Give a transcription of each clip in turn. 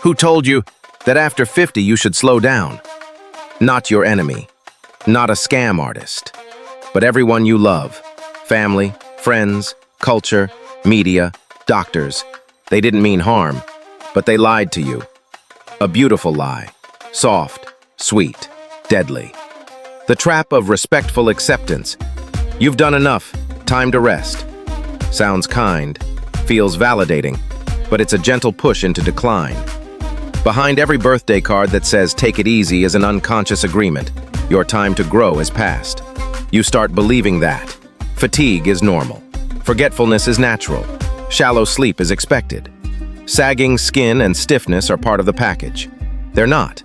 Who told you that after 50 you should slow down? Not your enemy, not a scam artist, but everyone you love. Family, friends, culture, media, doctors. They didn't mean harm, but they lied to you. A beautiful lie. Soft, sweet, deadly. The trap of respectful acceptance. You've done enough. Time to rest. Sounds kind, feels validating, but it's a gentle push into decline. Behind every birthday card that says "take it easy" is an unconscious agreement. Your time to grow is past. You start believing that. Fatigue is normal. Forgetfulness is natural. Shallow sleep is expected. Sagging skin and stiffness are part of the package. They're not.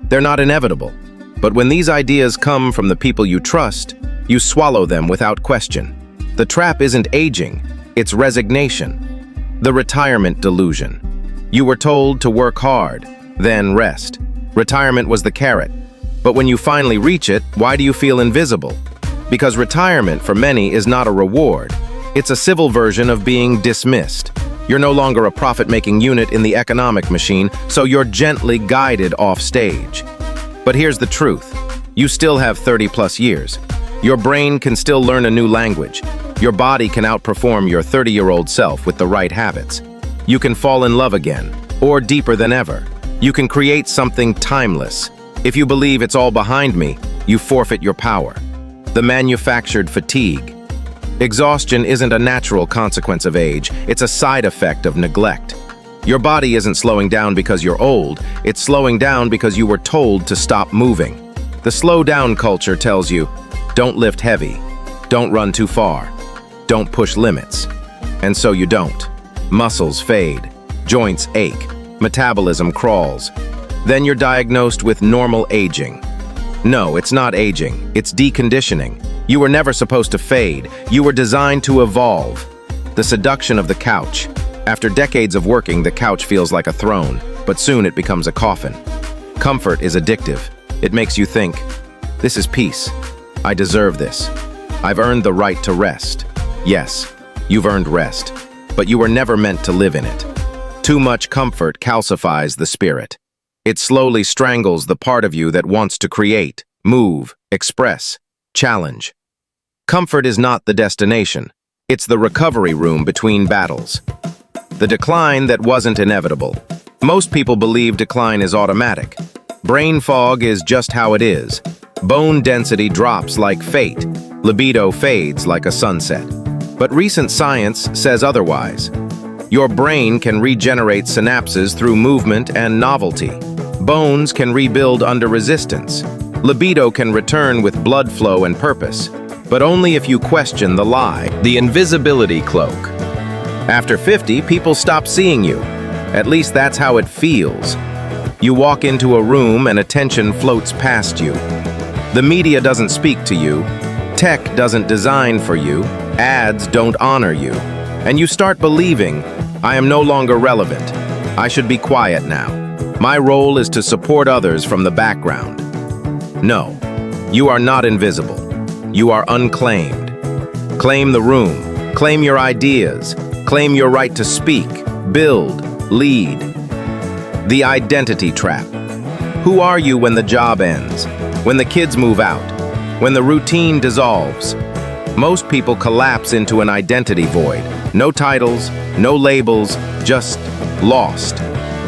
They're not inevitable. But when these ideas come from the people you trust, you swallow them without question. The trap isn't aging, it's resignation. The retirement delusion. You were told to work hard, then rest. Retirement was the carrot. But when you finally reach it, why do you feel invisible? Because retirement for many is not a reward. It's a civil version of being dismissed. You're no longer a profit-making unit in the economic machine, so you're gently guided off stage. But here's the truth. You still have 30+ years. Your brain can still learn a new language. Your body can outperform your 30-year-old self with the right habits. You can fall in love again, or deeper than ever. You can create something timeless. If you believe it's all behind me, you forfeit your power. The manufactured fatigue. Exhaustion isn't a natural consequence of age, it's a side effect of neglect. Your body isn't slowing down because you're old, it's slowing down because you were told to stop moving. The slow down culture tells you, don't lift heavy, don't run too far, don't push limits. And so you don't. Muscles fade, joints ache, metabolism crawls. Then you're diagnosed with normal aging. No, it's not aging, it's deconditioning. You were never supposed to fade, you were designed to evolve. The seduction of the couch. After decades of working, the couch feels like a throne, but soon it becomes a coffin. Comfort is addictive. It makes you think, this is peace. I deserve this. I've earned the right to rest. Yes, you've earned rest, but you were never meant to live in it. Too much comfort calcifies the spirit. It slowly strangles the part of you that wants to create, move, express, challenge. Comfort is not the destination. It's the recovery room between battles. The decline that wasn't inevitable. Most people believe decline is automatic. Brain fog is just how it is. Bone density drops like fate. Libido fades like a sunset. But recent science says otherwise. Your brain can regenerate synapses through movement and novelty. Bones can rebuild under resistance. Libido can return with blood flow and purpose. But only if you question the lie, the invisibility cloak. After 50, people stop seeing you. At least that's how it feels. You walk into a room and attention floats past you. The media doesn't speak to you. Tech doesn't design for you. Ads don't honor you. And you start believing, I am no longer relevant. I should be quiet now. My role is to support others from the background. No, you are not invisible. You are unclaimed. Claim the room. Claim your ideas. Claim your right to speak, build, lead. The identity trap. Who are you when the job ends? When the kids move out? When the routine dissolves? Most people collapse into an identity void. No titles, no labels, just lost.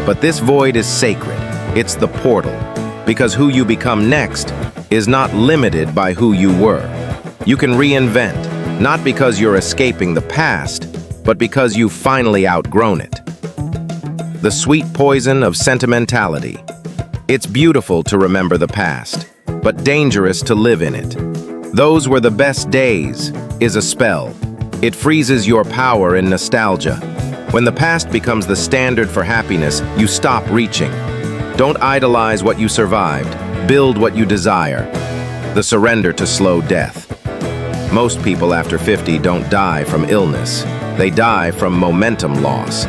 But this void is sacred. It's the portal. Because who you become next is not limited by who you were. You can reinvent, not because you're escaping the past, but because you've finally outgrown it. The sweet poison of sentimentality. It's beautiful to remember the past, but dangerous to live in it. Those were the best days is a spell. It freezes your power in nostalgia. When the past becomes the standard for happiness, you stop reaching. Don't idolize what you survived. Build what you desire. The surrender to slow death. Most people after 50 don't die from illness. They die from momentum loss.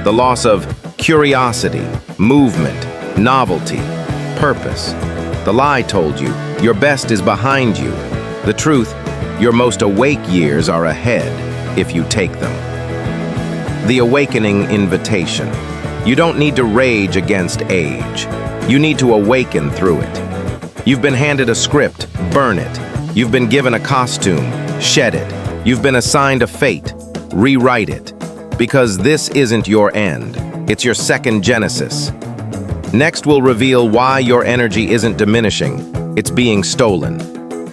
The loss of curiosity, movement, novelty, purpose. The lie told you, your best is behind you. The truth, your most awake years are ahead if you take them. The awakening invitation. You don't need to rage against age. You need to awaken through it. You've been handed a script, burn it. You've been given a costume, shed it. You've been assigned a fate, rewrite it. Because this isn't your end, it's your second genesis. Next, we'll reveal why your energy isn't diminishing, it's being stolen.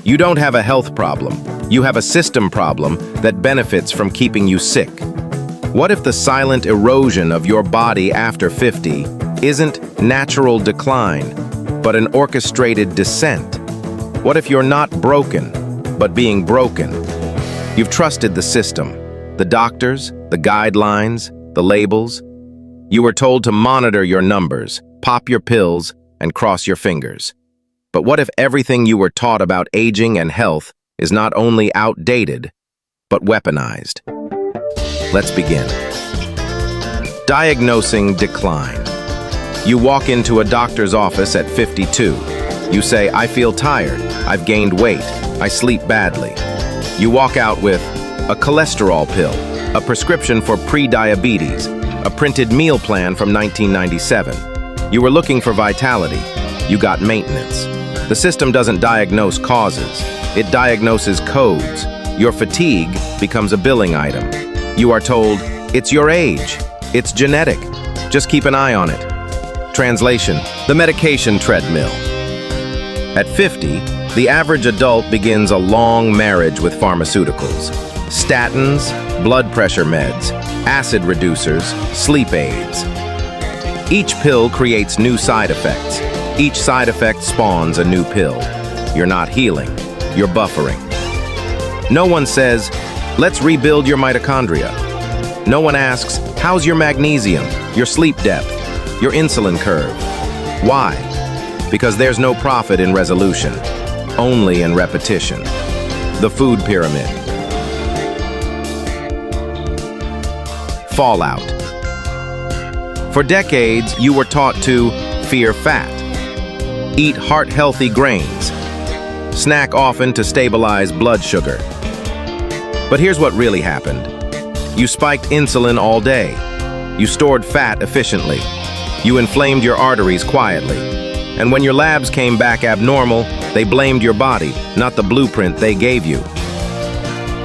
You don't have a health problem, you have a system problem that benefits from keeping you sick. What if the silent erosion of your body after 50 isn't natural decline, but an orchestrated descent? What if you're not broken, but being broken? You've trusted the system, the doctors, the guidelines, the labels. You were told to monitor your numbers, pop your pills, and cross your fingers. But what if everything you were taught about aging and health is not only outdated, but weaponized? Let's begin. Diagnosing decline. You walk into a doctor's office at 52. You say, "I feel tired, I've gained weight, I sleep badly." You walk out with a cholesterol pill, a prescription for pre-diabetes, a printed meal plan from 1997. You were looking for vitality. You got maintenance. The system doesn't diagnose causes. It diagnoses codes. Your fatigue becomes a billing item. You are told, "It's your age. It's genetic. Just keep an eye on it." Translation: the medication treadmill. At 50, the average adult begins a long marriage with pharmaceuticals. Statins, blood pressure meds, acid reducers, sleep aids. Each pill creates new side effects. Each side effect spawns a new pill. You're not healing, you're buffering. No one says, "Let's rebuild your mitochondria." No one asks, "How's your magnesium, your sleep depth, your insulin curve?" Why? Because there's no profit in resolution, only in repetition. The food pyramid. Fallout. For decades, you were taught to fear fat, eat heart-healthy grains, snack often to stabilize blood sugar. But here's what really happened. You spiked insulin all day. You stored fat efficiently. You inflamed your arteries quietly. And when your labs came back abnormal, they blamed your body, not the blueprint they gave you.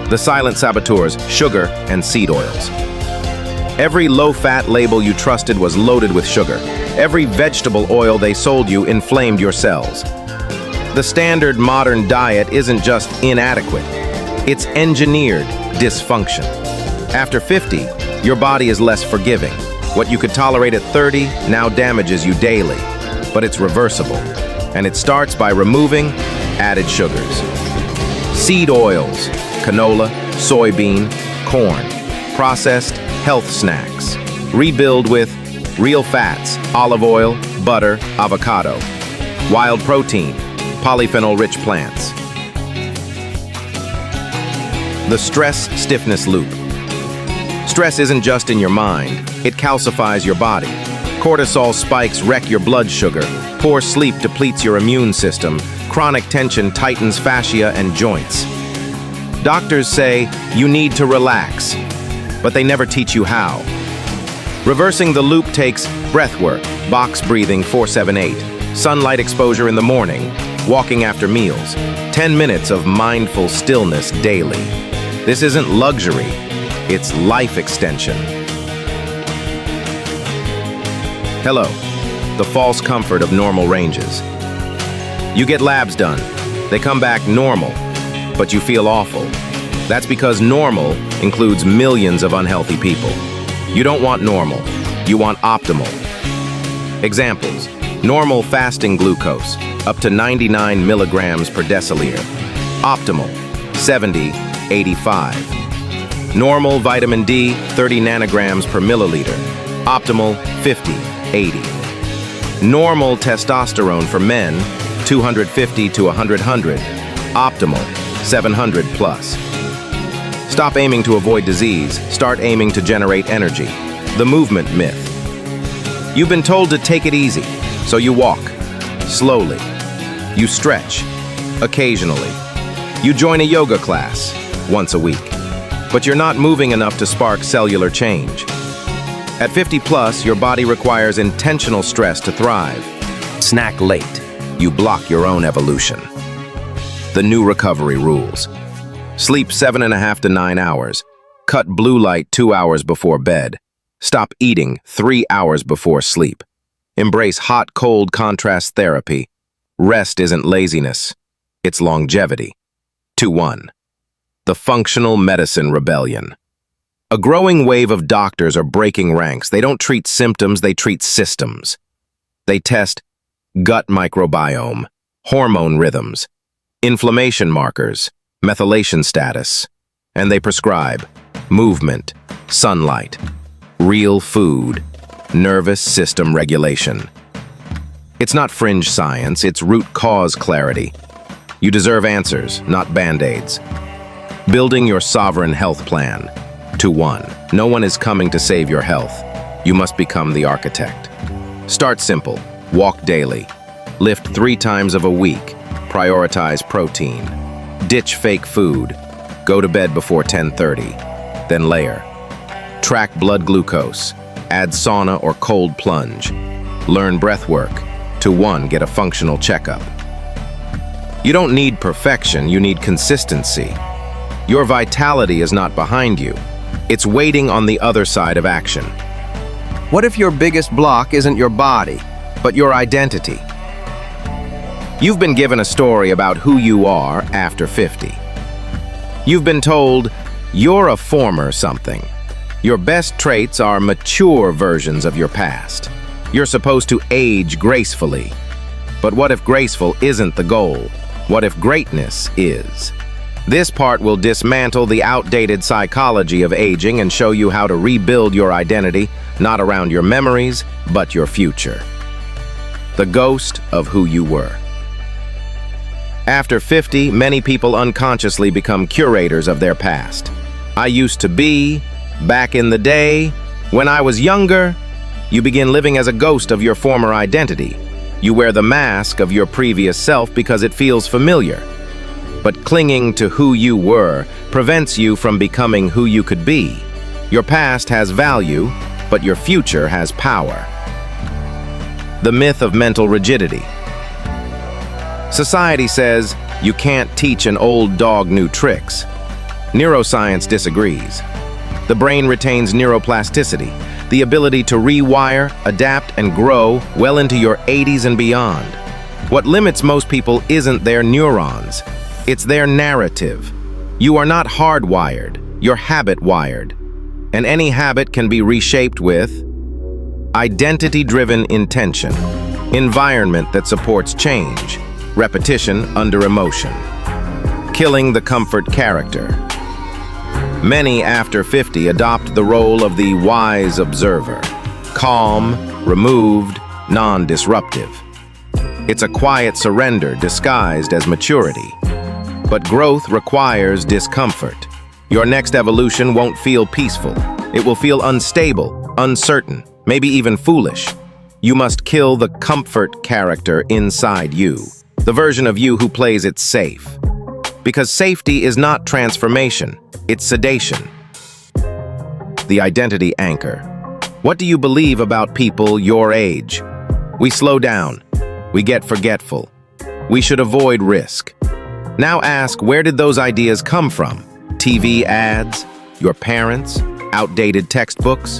The silent saboteurs, sugar and seed oils. Every low-fat label you trusted was loaded with sugar. Every vegetable oil they sold you inflamed your cells. The standard modern diet isn't just inadequate. It's engineered dysfunction. After 50, your body is less forgiving. What you could tolerate at 30 now damages you daily. But it's reversible. And it starts by removing added sugars. Seed oils, canola, soybean, corn, processed health snacks. Rebuild with real fats, olive oil, butter, avocado. Wild protein, polyphenol-rich plants. The stress stiffness loop. Stress isn't just in your mind, it calcifies your body. Cortisol spikes wreck your blood sugar. Poor sleep depletes your immune system. Chronic tension tightens fascia and joints. Doctors say you need to relax, but they never teach you how. Reversing the loop takes breath work, box breathing 4-7-8, sunlight exposure in the morning, walking after meals, 10 minutes of mindful stillness daily. This isn't luxury, it's life extension. Hello, the false comfort of normal ranges. You get labs done, they come back normal, but you feel awful. That's because normal includes millions of unhealthy people. You don't want normal, you want optimal. Examples: normal fasting glucose, up to 99 milligrams per deciliter. Optimal, 70-85. Normal vitamin D, 30 nanograms per milliliter. Optimal, 50-80. Normal testosterone for men, 250 to 100. Optimal, 700 plus. Stop aiming to avoid disease, start aiming to generate energy. The movement myth. You've been told to take it easy, so you walk, slowly. You stretch, occasionally. You join a yoga class, once a week. But you're not moving enough to spark cellular change. At 50 plus, your body requires intentional stress to thrive. Snack late. You block your own evolution. The new recovery rules. Sleep 7.5 to 9 hours. Cut blue light 2 hours before bed. Stop eating 3 hours before sleep. Embrace hot-cold contrast therapy. Rest isn't laziness. It's longevity. 2-1. The Functional Medicine Rebellion. A growing wave of doctors are breaking ranks. They don't treat symptoms, they treat systems. They test gut microbiome, hormone rhythms, inflammation markers, methylation status, and they prescribe movement, sunlight, real food, nervous system regulation. It's not fringe science, it's root cause clarity. You deserve answers, not band-aids. Building your sovereign health plan. 2-1. No one is coming to save your health. You must become the architect. Start simple. Walk daily. Lift 3 times a week. Prioritize protein. Ditch fake food. Go to bed before 10:30. Then layer. Track blood glucose. Add sauna or cold plunge. Learn breath work. 2-1. Get a functional checkup. You don't need perfection, you need consistency. Your vitality is not behind you. It's waiting on the other side of action. What if your biggest block isn't your body, But your identity. You've been given a story about who you are after 50. You've been told you're a former something. Your best traits are mature versions of your past. You're supposed to age gracefully. But what if graceful isn't the goal? What if greatness is? This part will dismantle the outdated psychology of aging and show you how to rebuild your identity, not around your memories, but your future. The ghost of who you were. After 50, many people unconsciously become curators of their past. I used to be, back in the day, when I was younger. You begin living as a ghost of your former identity. You wear the mask of your previous self because it feels familiar. But clinging to who you were prevents you from becoming who you could be. Your past has value, but your future has power. The myth of mental rigidity. Society says you can't teach an old dog new tricks. Neuroscience disagrees. The brain retains neuroplasticity, the ability to rewire, adapt, and grow well into your 80s and beyond. What limits most people isn't their neurons. It's their narrative. You are not hardwired, you're habit-wired. And any habit can be reshaped with identity-driven intention, environment that supports change, repetition under emotion, killing the comfort character. Many after 50 adopt the role of the wise observer, calm, removed, non-disruptive. It's a quiet surrender disguised as maturity. But growth requires discomfort. Your next evolution won't feel peaceful. It will feel unstable, uncertain, maybe even foolish. You must kill the comfort character inside you, the version of you who plays it safe. Because safety is not transformation, it's sedation. The identity anchor. What do you believe about people your age? We slow down. We get forgetful. We should avoid risk. Now ask, where did those ideas come from? TV ads? Your parents? Outdated textbooks?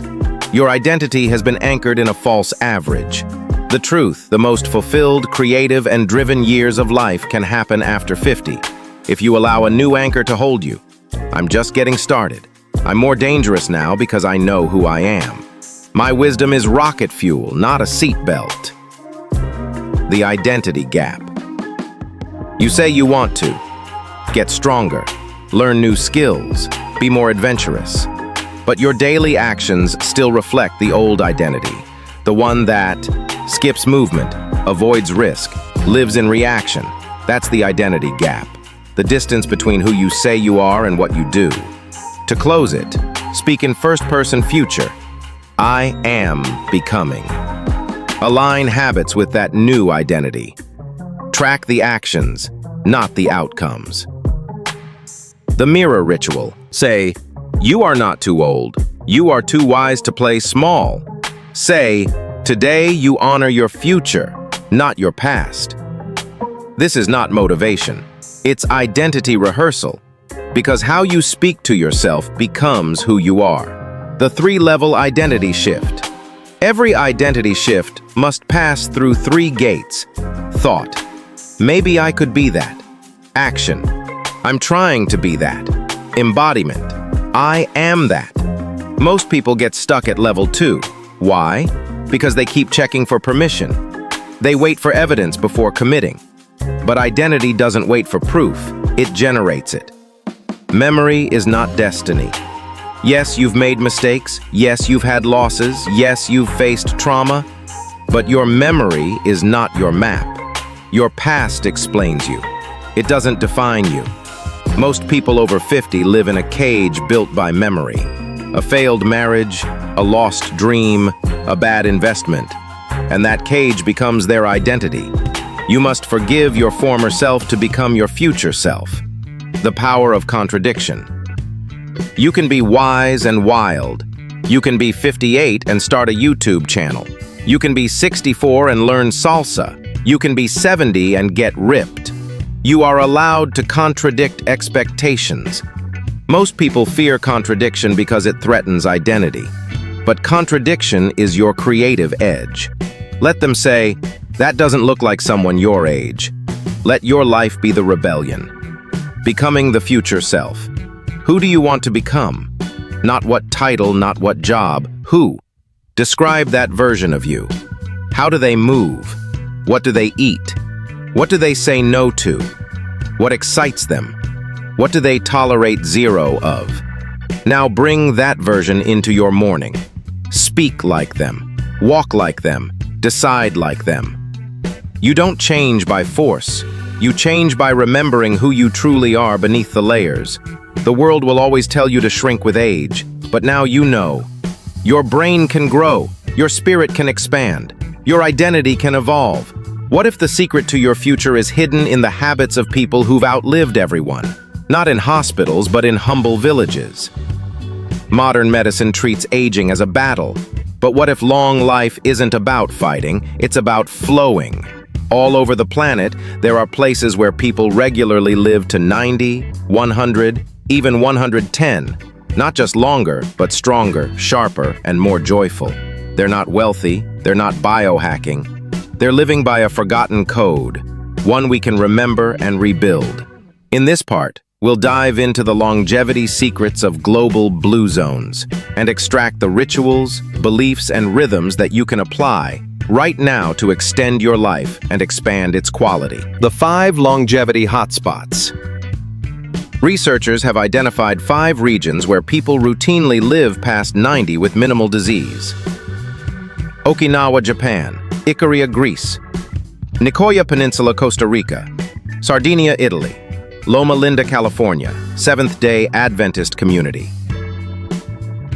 Your identity has been anchored in a false average. The truth, the most fulfilled, creative, and driven years of life can happen after 50. If you allow a new anchor to hold you. I'm just getting started. I'm more dangerous now because I know who I am. My wisdom is rocket fuel, not a seatbelt. The identity gap. You say you want to get stronger, learn new skills, be more adventurous. But your daily actions still reflect the old identity, the one that skips movement, avoids risk, lives in reaction. That's the identity gap, the distance between who you say you are and what you do. To close it, speak in first-person future. I am becoming. Align habits with that new identity. Track the actions, not the outcomes. The mirror ritual. Say, you are not too old. You are too wise to play small. Say, today you honor your future, not your past. This is not motivation. It's identity rehearsal, because how you speak to yourself becomes who you are. The three-level identity shift. Every identity shift must pass through three gates. Thought. Maybe I could be that. Action. I'm trying to be that. Embodiment. I am that. Most people get stuck at level 2. Why? Because they keep checking for permission. They wait for evidence before committing. But identity doesn't wait for proof, it generates it. Memory is not destiny. Yes, you've made mistakes. Yes, you've had losses. Yes, you've faced trauma. But your memory is not your map. Your past explains you. It doesn't define you. Most people over 50 live in a cage built by memory. A failed marriage, a lost dream, a bad investment. And that cage becomes their identity. You must forgive your former self to become your future self. The power of contradiction. You can be wise and wild. You can be 58 and start a YouTube channel. You can be 64 and learn salsa. You can be 70 and get ripped. You are allowed to contradict expectations. Most people fear contradiction because it threatens identity. But contradiction is your creative edge. Let them say, that doesn't look like someone your age. Let your life be the rebellion. Becoming the future self. Who do you want to become? Not what title, not what job. Who? Describe that version of you. How do they move? What do they eat? What do they say no to? What excites them? What do they tolerate zero of? Now bring that version into your morning. Speak like them. Walk like them. Decide like them. You don't change by force. You change by remembering who you truly are beneath the layers. The world will always tell you to shrink with age, but now you know. Your brain can grow. Your spirit can expand. Your identity can evolve. What if the secret to your future is hidden in the habits of people who've outlived everyone? Not in hospitals, but in humble villages. Modern medicine treats aging as a battle. But what if long life isn't about fighting, it's about flowing? All over the planet, there are places where people regularly live to 90, 100, even 110. Not just longer, but stronger, sharper, and more joyful. They're not wealthy, they're not biohacking. They're living by a forgotten code, one we can remember and rebuild. In this part, we'll dive into the longevity secrets of global blue zones and extract the rituals, beliefs, and rhythms that you can apply right now to extend your life and expand its quality. The 5 longevity hotspots. Researchers have identified 5 regions where people routinely live past 90 with minimal disease. Okinawa, Japan. Icaria, Greece. Nicoya Peninsula, Costa Rica. Sardinia, Italy. Loma Linda, California, Seventh-day Adventist community.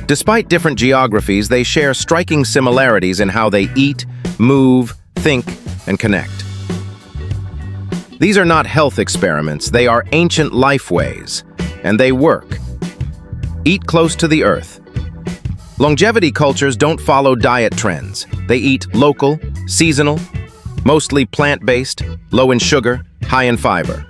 Despite different geographies, they share striking similarities in how they eat, move, think, and connect. These are not health experiments, they are ancient lifeways, and they work. Eat close to the earth. Longevity cultures don't follow diet trends. They eat local, seasonal, mostly plant-based, low in sugar, high in fiber.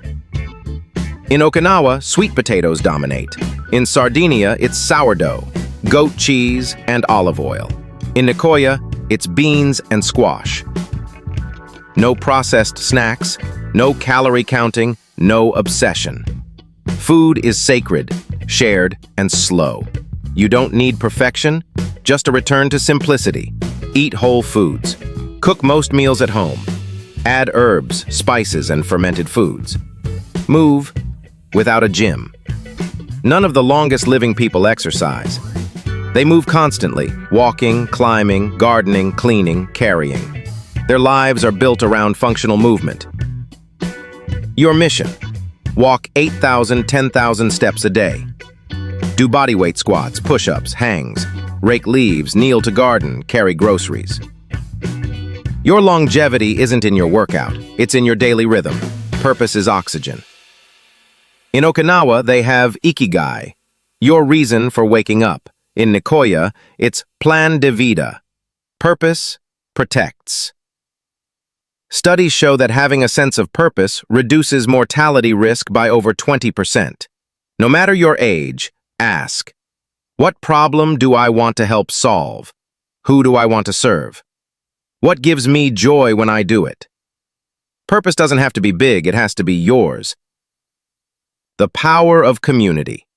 In Okinawa, sweet potatoes dominate. In Sardinia, it's sourdough, goat cheese, and olive oil. In Nicoya, it's beans and squash. No processed snacks, no calorie counting, no obsession. Food is sacred, shared, and slow. You don't need perfection, just a return to simplicity. Eat whole foods. Cook most meals at home. Add herbs, spices, and fermented foods. Move without a gym. None of the longest living people exercise. They move constantly, walking, climbing, gardening, cleaning, carrying. Their lives are built around functional movement. Your mission: walk 8,000, 10,000 steps a day. Do bodyweight squats, push-ups, hangs, rake leaves, kneel to garden, carry groceries. Your longevity isn't in your workout, it's in your daily rhythm. Purpose is oxygen. In Okinawa, they have ikigai, your reason for waking up. In Nicoya, it's plan de vida. Purpose protects. Studies show that having a sense of purpose reduces mortality risk by over 20%. No matter your age, ask, what problem do I want to help solve? Who do I want to serve? What gives me joy when I do it? Purpose doesn't have to be big, it has to be yours. The power of community.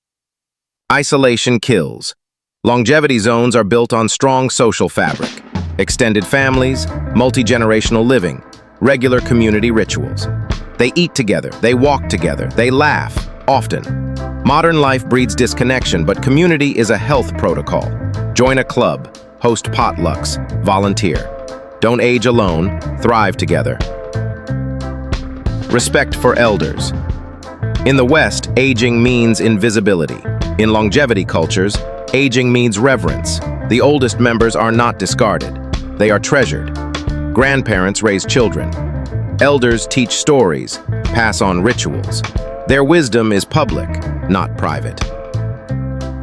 Isolation kills. Longevity zones are built on strong social fabric, extended families, multi-generational living, regular community rituals. They eat together, they walk together, they laugh, often. Modern life breeds disconnection, but community is a health protocol. Join a club, host potlucks, volunteer. Don't age alone, thrive together. Respect for elders. In the West, aging means invisibility. In longevity cultures, aging means reverence. The oldest members are not discarded. They are treasured. Grandparents raise children. Elders teach stories, pass on rituals. Their wisdom is public, not private.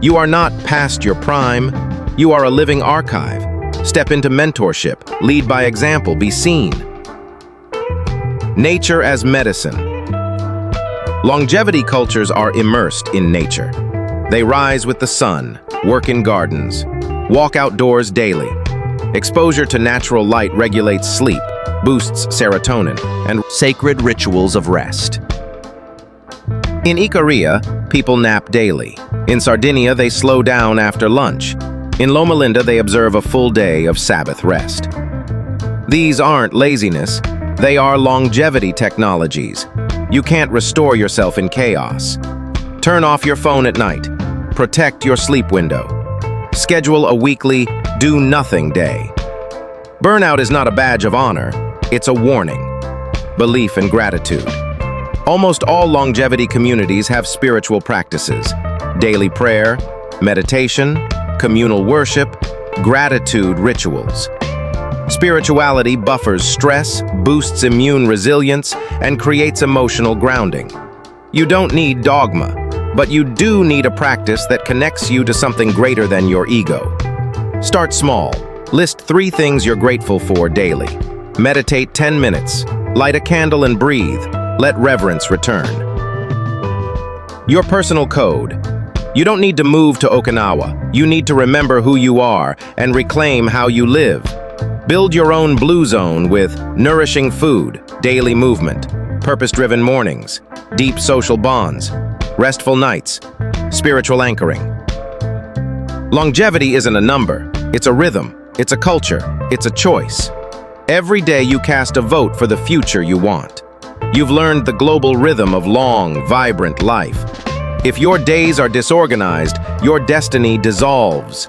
You are not past your prime. You are a living archive. Step into mentorship, lead by example, be seen. Nature as medicine. Longevity cultures are immersed in nature. They rise with the sun, work in gardens, walk outdoors daily. Exposure to natural light regulates sleep, boosts serotonin, and Sacred rituals of rest. in Icaria, people nap daily. In Sardinia, they slow down after lunch. In Loma Linda, they observe a full day of Sabbath rest. These aren't laziness, they are longevity technologies. You can't restore yourself in chaos. Turn off your phone at night. Protect your sleep window. Schedule a weekly do-nothing day. Burnout is not a badge of honor, it's a warning. Belief and gratitude. Almost all longevity communities have spiritual practices. Daily prayer, meditation, communal worship, gratitude rituals. Spirituality buffers stress, boosts immune resilience, and creates emotional grounding. You don't need dogma, but you do need a practice that connects you to something greater than your ego. Start small. List 3 things you're grateful for daily. Meditate 10 minutes. Light a candle and breathe. Let reverence return. Your personal code. You don't need to move to Okinawa. You need to remember who you are and reclaim how you live. Build your own blue zone with nourishing food, daily movement, purpose-driven mornings, deep social bonds, restful nights, spiritual anchoring. Longevity isn't a number, it's a rhythm, it's a culture, it's a choice. Every day you cast a vote for the future you want. You've learned the global rhythm of long, vibrant life. If your days are disorganized, your destiny dissolves.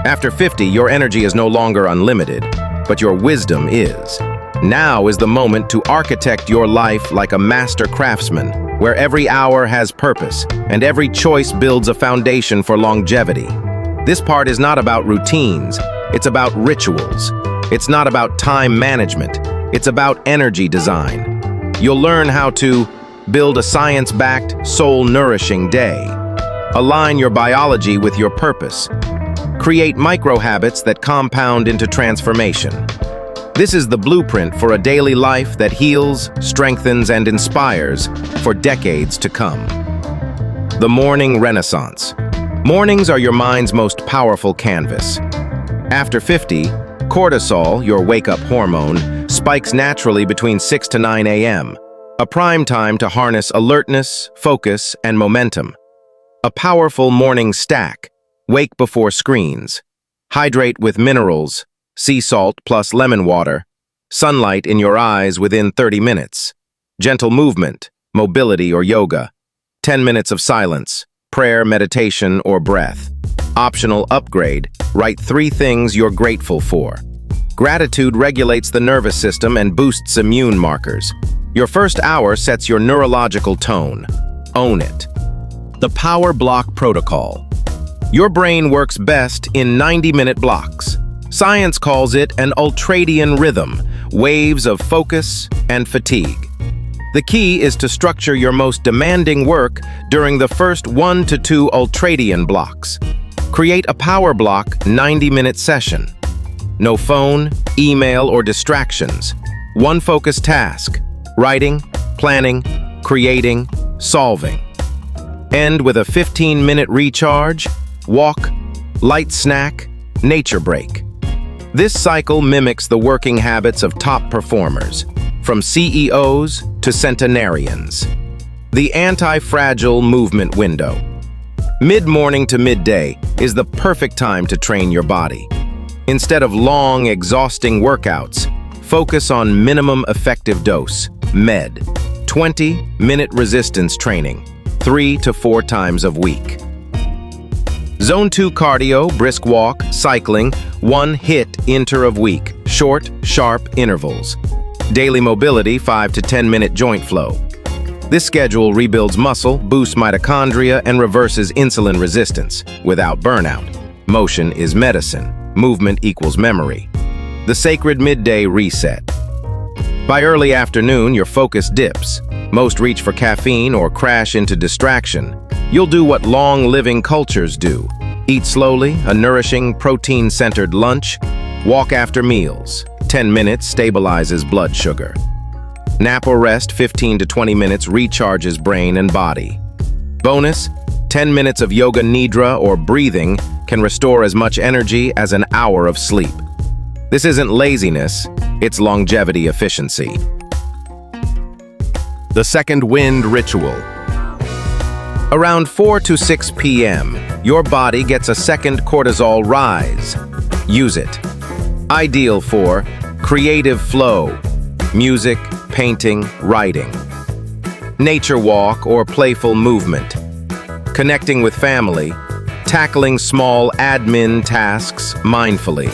After 50, your energy is no longer unlimited, but your wisdom is. Now is the moment to architect your life like a master craftsman, where every hour has purpose and every choice builds a foundation for longevity. This part is not about routines, it's about rituals. It's not about time management, it's about energy design. You'll learn how to build a science-backed, soul-nourishing day. Align your biology with your purpose. Create micro-habits that compound into transformation. This is the blueprint for a daily life that heals, strengthens, and inspires for decades to come. The morning renaissance. Mornings are your mind's most powerful canvas. After 50, cortisol, your wake-up hormone, spikes naturally between 6 to 9 a.m., a prime time to harness alertness, focus, and momentum. A powerful morning stack. Wake before screens. Hydrate with minerals, sea salt plus lemon water. Sunlight in your eyes within 30 minutes. Gentle movement, mobility or yoga. 10 minutes of silence, prayer, meditation, or breath. Optional upgrade, write 3 things you're grateful for. Gratitude regulates the nervous system and boosts immune markers. Your first hour sets your neurological tone. Own it. The Power Block Protocol. Your brain works best in 90-minute blocks. Science calls it an ultradian rhythm, waves of focus and fatigue. The key is to structure your most demanding work during the first 1 to 2 ultradian blocks. Create a power block 90-minute session. No phone, email, or distractions. One focused task: writing, planning, creating, solving. End with a 15-minute recharge, walk, light snack, nature break. This cycle mimics the working habits of top performers, from CEOs to centenarians. The anti-fragile movement window. Mid-morning to midday is the perfect time to train your body. Instead of long, exhausting workouts, focus on minimum effective dose, MED, 20-minute resistance training, 3 to 4 times a week. Zone 2 cardio, brisk walk, cycling, 1 hit inter of week, short, sharp intervals. Daily mobility, 5 to 10-minute joint flow. This schedule rebuilds muscle, boosts mitochondria, and reverses insulin resistance without burnout. Motion is medicine. Movement equals memory. The sacred midday reset. By early afternoon, your focus dips. Most reach for caffeine or crash into distraction. You'll do what long-living cultures do. Eat slowly, a nourishing, protein-centered lunch. Walk after meals. 10 minutes stabilizes blood sugar. Nap or rest 15 to 20 minutes recharges brain and body. Bonus, 10 minutes of yoga nidra or breathing can restore as much energy as an hour of sleep. This isn't laziness, it's longevity efficiency. The second wind ritual. Around 4 to 6 p.m., your body gets a second cortisol rise. Use it. Ideal for creative flow, music, painting, writing. Nature walk or playful movement. Connecting with family, tackling small admin tasks mindfully.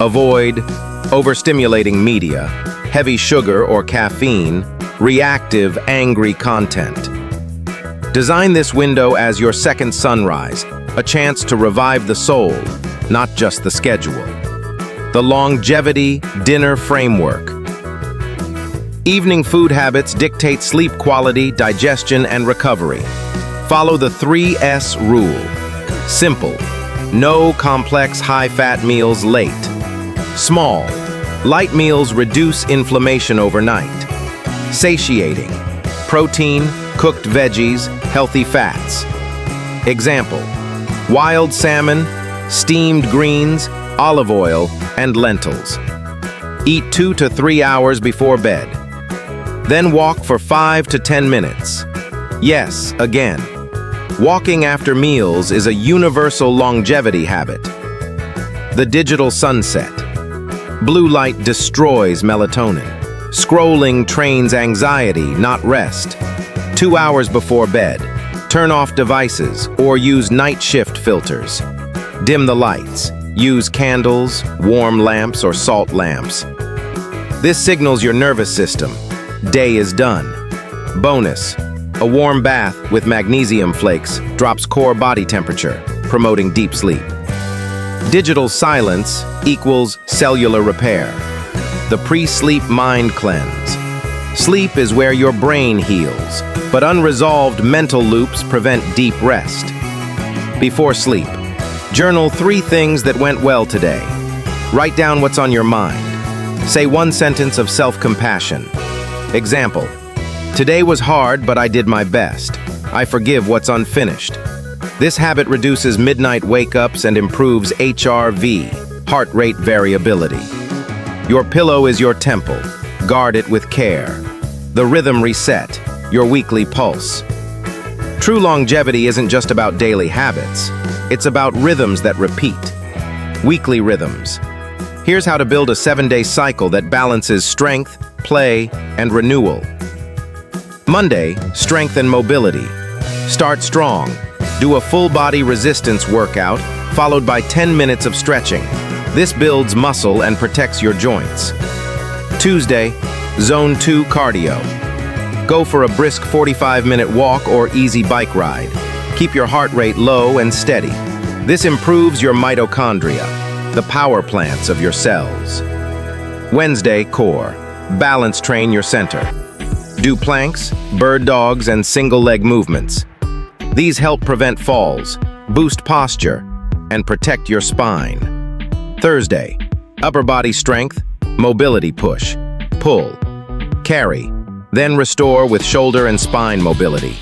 Avoid overstimulating media, heavy sugar or caffeine, reactive, angry content. Design this window as your second sunrise, a chance to revive the soul, not just the schedule. The longevity dinner framework. Evening food habits dictate sleep quality, digestion, and recovery. Follow the 3S rule. Simple. No complex high-fat meals late. Small. Light meals reduce inflammation overnight. Satiating. Protein, cooked veggies, healthy fats. Example: wild salmon, steamed greens, olive oil, and lentils. Eat 2 to 3 hours before bed. Then walk for 5 to 10 minutes. Yes, again. Walking after meals is a universal longevity habit. The digital sunset. Blue light destroys melatonin. Scrolling trains anxiety, not rest. 2 hours before bed, turn off devices or use night shift filters. Dim the lights. Use candles, warm lamps, or salt lamps. This signals your nervous system. Day is done. Bonus: a warm bath with magnesium flakes drops core body temperature, promoting deep sleep. Digital silence equals cellular repair. The pre-sleep mind cleanse. Sleep is where your brain heals, but unresolved mental loops prevent deep rest. Before sleep, journal 3 things that went well today. Write down what's on your mind. Say 1 sentence of self-compassion. Example: today was hard, but I did my best. I forgive what's unfinished. This habit reduces midnight wake-ups and improves HRV, heart rate variability. Your pillow is your temple. Guard it with care. The rhythm reset, your weekly pulse. True longevity isn't just about daily habits. It's about rhythms that repeat. Weekly rhythms. Here's how to build a 7-day cycle that balances strength, play, and renewal. Monday, strength and mobility. Start strong. Do a full-body resistance workout, followed by 10 minutes of stretching. This builds muscle and protects your joints. Tuesday, Zone 2 cardio. Go for a brisk 45-minute walk or easy bike ride. Keep your heart rate low and steady. This improves your mitochondria, the power plants of your cells. Wednesday, core. Balance train your center. Do planks, bird dogs, and single leg movements. These help prevent falls, boost posture, and protect your spine. Thursday, upper body strength, mobility push, pull, carry, then restore with shoulder and spine mobility.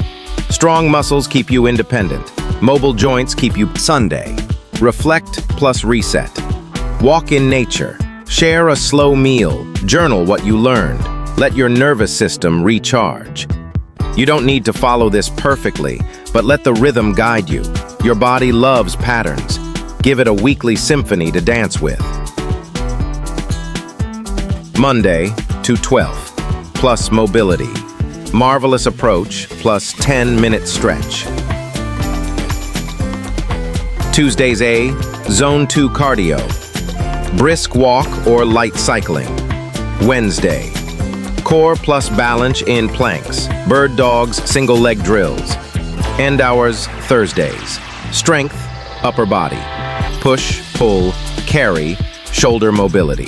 Strong muscles keep you independent. Mobile joints keep you. Sunday, reflect plus reset. Walk in nature. Share a slow meal. Journal what you learned. Let your nervous system recharge. You don't need to follow this perfectly, but let the rhythm guide you. Your body loves patterns. Give it a weekly symphony to dance with. Monday to 12, plus mobility. Marvelous approach, plus 10-minute stretch. Tuesdays A, Zone 2 cardio. Brisk walk or light cycling. Wednesday, core plus balance in planks, bird dogs, single leg drills. End hours, Thursdays. Strength, upper body. Push, pull, carry, shoulder mobility.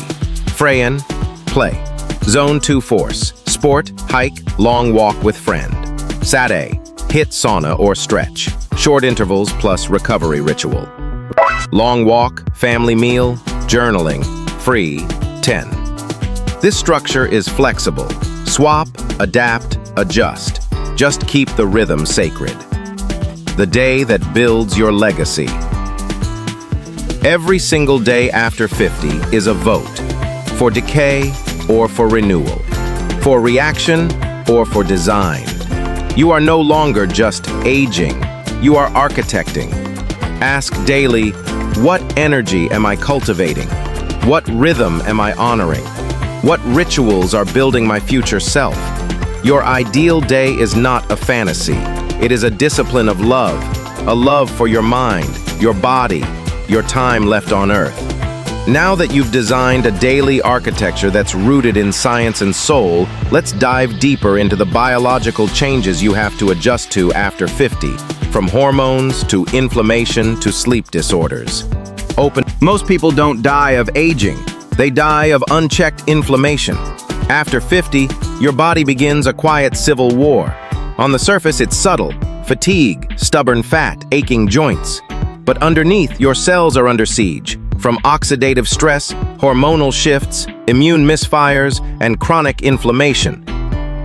Freyan, play. Zone 2 force. Sport, hike, long walk with friend. Saturday, hit sauna or stretch. Short intervals plus recovery ritual. Long walk, family meal, journaling, free, 10. This structure is flexible. Swap, adapt, adjust. Just keep the rhythm sacred. The day that builds your legacy. Every single day after 50 is a vote. For decay or for renewal. For reaction or for design. You are no longer just aging. You are architecting. Ask daily, what energy am I cultivating? What rhythm am I honoring? What rituals are building my future self? Your ideal day is not a fantasy. It is a discipline of love, a love for your mind, your body, your time left on Earth. Now that you've designed a daily architecture that's rooted in science and soul, let's dive deeper into the biological changes you have to adjust to after 50, from hormones to inflammation to sleep disorders. Most people don't die of aging. They die of unchecked inflammation. After 50, your body begins a quiet civil war. On the surface, it's subtle: fatigue, stubborn fat, aching joints. But underneath, your cells are under siege, from oxidative stress, hormonal shifts, immune misfires, and chronic inflammation.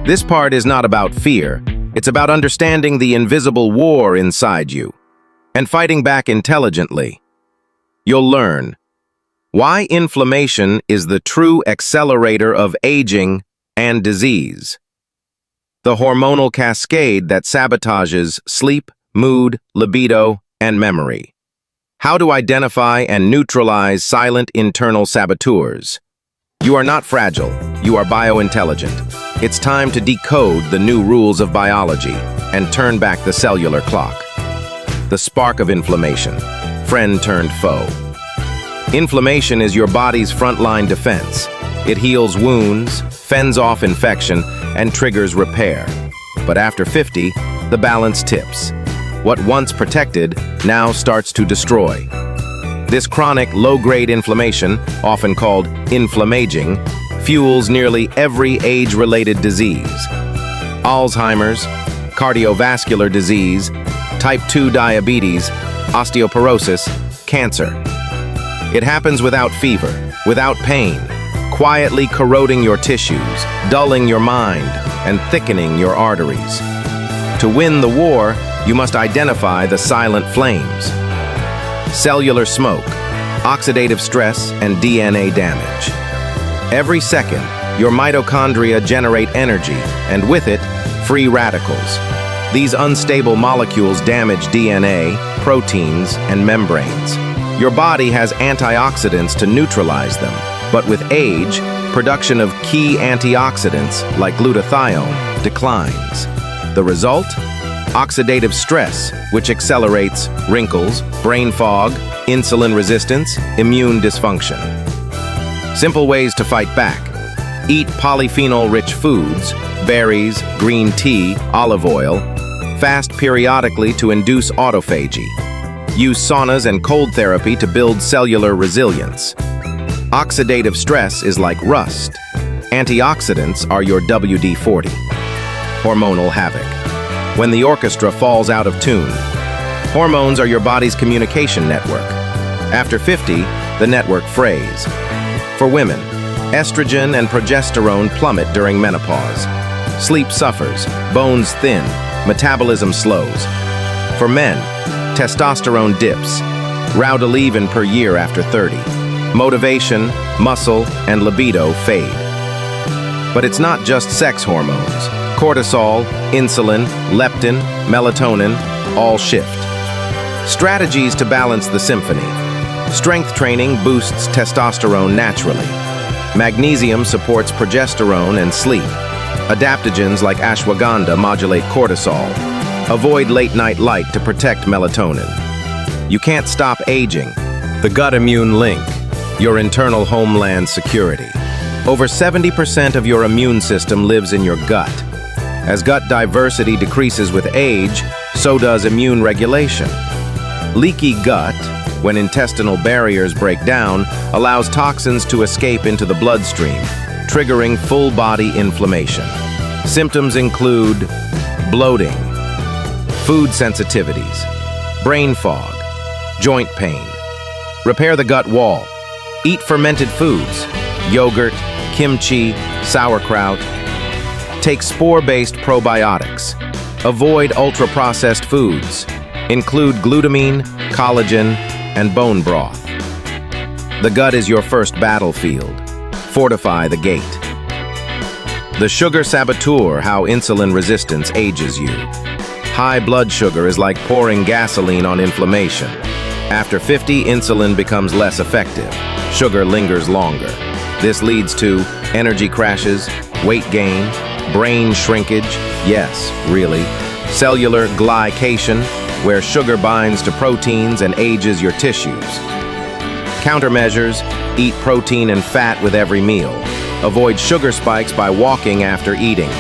This part is not about fear. It's about understanding the invisible war inside you and fighting back intelligently. You'll learn why inflammation is the true accelerator of aging and disease. The hormonal cascade that sabotages sleep, mood, libido, and memory. How to identify and neutralize silent internal saboteurs. You are not fragile, you are biointelligent. It's time to decode the new rules of biology and turn back the cellular clock. The spark of inflammation, friend turned foe. Inflammation is your body's frontline defense. It heals wounds, fends off infection, and triggers repair. But after 50, the balance tips. What once protected now starts to destroy. This chronic low-grade inflammation, often called inflammaging, fuels nearly every age-related disease. Alzheimer's, cardiovascular disease, type 2 diabetes, osteoporosis, cancer. It happens without fever, without pain, quietly corroding your tissues, dulling your mind, and thickening your arteries. To win the war, you must identify the silent flames. Cellular smoke, oxidative stress, and DNA damage. Every second, your mitochondria generate energy, and with it, free radicals. These unstable molecules damage DNA, proteins, and membranes. Your body has antioxidants to neutralize them, but with age, production of key antioxidants, like glutathione, declines. The result? Oxidative stress, which accelerates wrinkles, brain fog, insulin resistance, immune dysfunction. Simple ways to fight back. Eat polyphenol-rich foods, berries, green tea, olive oil. Fast periodically to induce autophagy. Use saunas and cold therapy to build cellular resilience. Oxidative stress is like rust. Antioxidants are your WD-40. Hormonal havoc. When the orchestra falls out of tune. Hormones are your body's communication network. After 50, the network frays. For women, estrogen and progesterone plummet during menopause. Sleep suffers, bones thin, metabolism slows. For men, testosterone dips, round-a-leven per year after 30. Motivation, muscle, and libido fade. But it's not just sex hormones. Cortisol, insulin, leptin, melatonin, all shift. Strategies to balance the symphony. Strength training boosts testosterone naturally. Magnesium supports progesterone and sleep. Adaptogens like ashwagandha modulate cortisol. Avoid late-night light to protect melatonin. You can't stop aging. The gut immune link, your internal homeland security. Over 70% of your immune system lives in your gut. As gut diversity decreases with age, so does immune regulation. Leaky gut, when intestinal barriers break down, allows toxins to escape into the bloodstream, triggering full-body inflammation. Symptoms include bloating, food sensitivities, brain fog, joint pain. Repair the gut wall. Eat fermented foods, yogurt, kimchi, sauerkraut. Take spore-based probiotics. Avoid ultra-processed foods. Include glutamine, collagen, and bone broth. The gut is your first battlefield. Fortify the gate. The sugar saboteur, how insulin resistance ages you. High blood sugar is like pouring gasoline on inflammation. After 50, insulin becomes less effective. Sugar lingers longer. This leads to energy crashes, weight gain, brain shrinkage, yes, really, cellular glycation, where sugar binds to proteins and ages your tissues. Countermeasures: eat protein and fat with every meal. Avoid sugar spikes by walking after eating.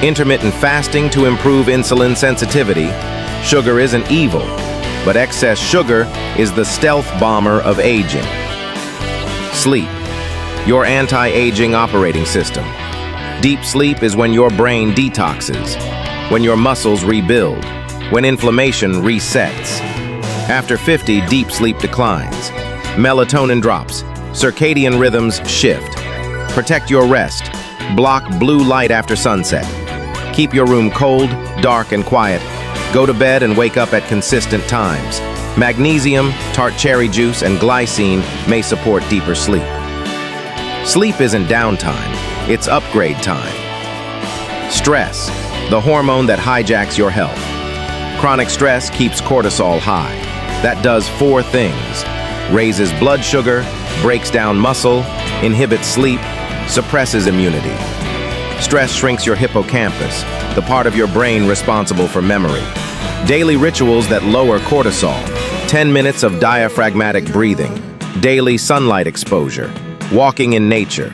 Intermittent fasting to improve insulin sensitivity. Sugar isn't evil, but excess sugar is the stealth bomber of aging. Sleep, your anti-aging operating system. Deep sleep is when your brain detoxes, when your muscles rebuild, when inflammation resets. After 50, deep sleep declines. Melatonin drops, circadian rhythms shift. Protect your rest. Block blue light after sunset. Keep your room cold, dark, and quiet. Go to bed and wake up at consistent times. Magnesium, tart cherry juice, and glycine may support deeper sleep. Sleep isn't downtime, it's upgrade time. Stress, the hormone that hijacks your health. Chronic stress keeps cortisol high. That does 4 things: raises blood sugar, breaks down muscle, inhibits sleep, suppresses immunity. Stress shrinks your hippocampus, the part of your brain responsible for memory. Daily rituals that lower cortisol: 10 minutes of diaphragmatic breathing, daily sunlight exposure, walking in nature,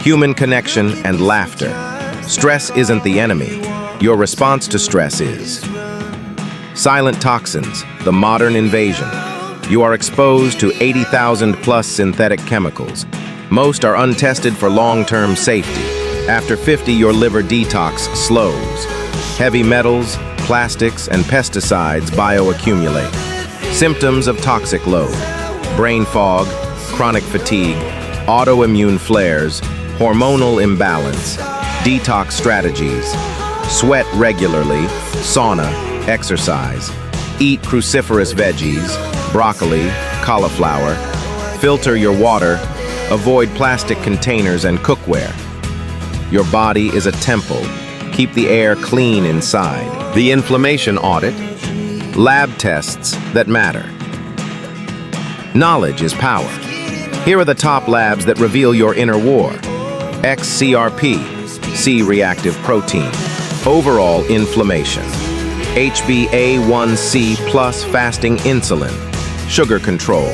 human connection, and laughter. Stress isn't the enemy. Your response to stress is. Silent toxins, the modern invasion. You are exposed to 80,000 plus synthetic chemicals. Most are untested for long-term safety. After 50, your liver detox slows. Heavy metals, plastics, and pesticides bioaccumulate. Symptoms of toxic load: brain fog, chronic fatigue, autoimmune flares, hormonal imbalance. Detox strategies: sweat regularly, sauna, exercise. Eat cruciferous veggies, broccoli, cauliflower. Filter your water. Avoid plastic containers and cookware. Your body is a temple. Keep the air clean inside. The inflammation audit. Lab tests that matter. Knowledge is power. Here are the top labs that reveal your inner war. XCRP, C-reactive protein. Overall inflammation. HbA1c plus fasting insulin. Sugar control.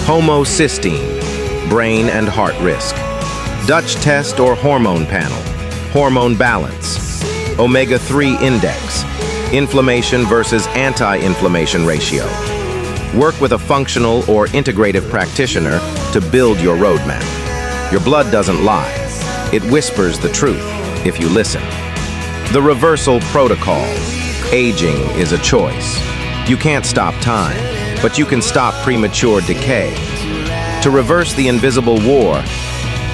Homocysteine, brain and heart risk. Dutch test or hormone panel. Hormone balance. Omega-3 index. Inflammation versus anti-inflammation ratio. Work with a functional or integrative practitioner to build your roadmap. Your blood doesn't lie. It whispers the truth if you listen. The reversal protocol. Aging is a choice. You can't stop time, but you can stop premature decay. To reverse the invisible war,